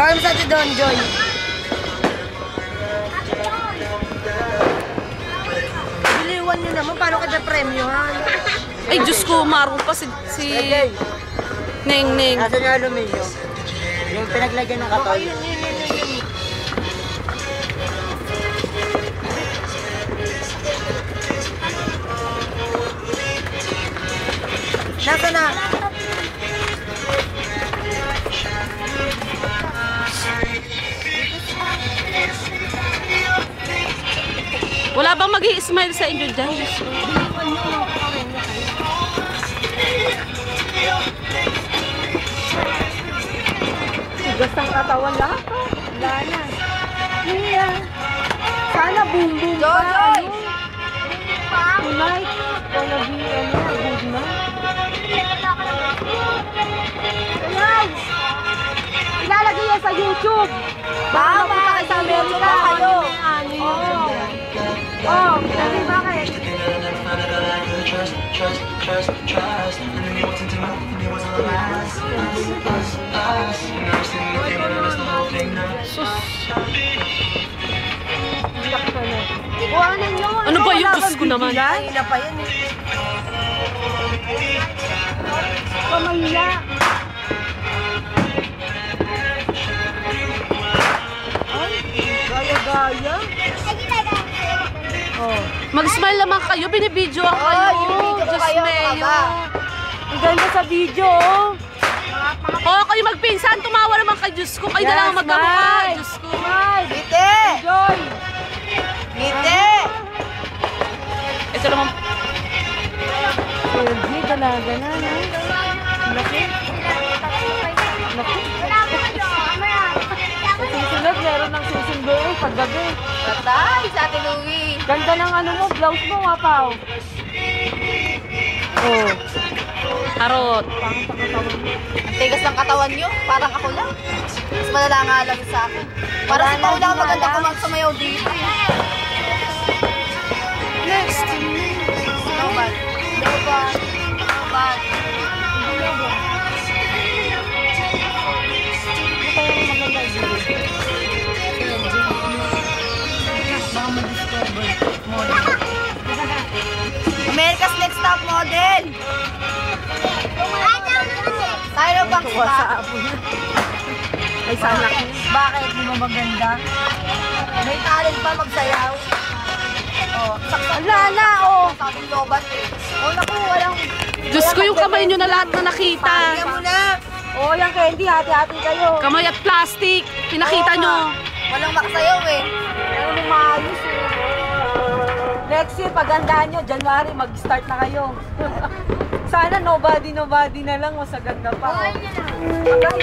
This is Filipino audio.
Kami sa Ate Don Joy. Biliwan nyo naman, paano ka dyan premyohan? Ay, Diyos ko, marunong pa si Neng. Nasa niya aluminyo. Yung pinaglagyan ng katol. Nasa na? Wala bang mag-i-smile sa inyo dyan? Tigas ang katawan lahat. Wala na. Iya. Sana boom boom pa. Tonight. Gonna be good night. Ilalagay yan sa YouTube. Baka mapunta kayo sa Amerika. Oh, sabi bakit? Ano ba yung Diyos ko naman? Hila pa yan eh. Pamahila. Ay, gaya-gaya. Oh. Mag-smile naman kayo, binibidyo ang kayo. Diyos mayo. Ang ganda sa video, oh. Oh, kayo magpinsan, tumawa naman kay Diyos ko. Kayo na lang magkamukha. Diyos ko. Ngiti! Enjoy! Ngiti! Ito naman. Sergi, dalaga na, no? Laki. Laki. Sa susunod, meron ng susundo eh, paggabi. Tatay, sa Ate Louie. Ganda ng ano mo, blouse mo, wapaw. Oh. Harot. Ang tigas ng katawan nyo, parang ako lang. Mas malala nga lang sa akin. Parang si Paula ang maganda kumagsumayaw dito. Next to me. No bad. No bad. No bad. America's Next Top Model! Tayo bang Sa apo na. Ay, sana ko. Bakit? Di ba maganda? May talent pa magsayaw. Oh, Lala, oh. sabing lobat eh. Oh, naku, walang... Diyos ko, yung kamay nyo na lahat na nakita. Pangya mo na. Oh, yung candy, hati-hati kayo. Kamay at plastic. Pinakita nyo. Walang makasayaw eh. Pero nung maayos eh. Next year, pagandaan nyo, January, mag-start na kayo. Sana nobody na lang, mas agad na pa. Oh.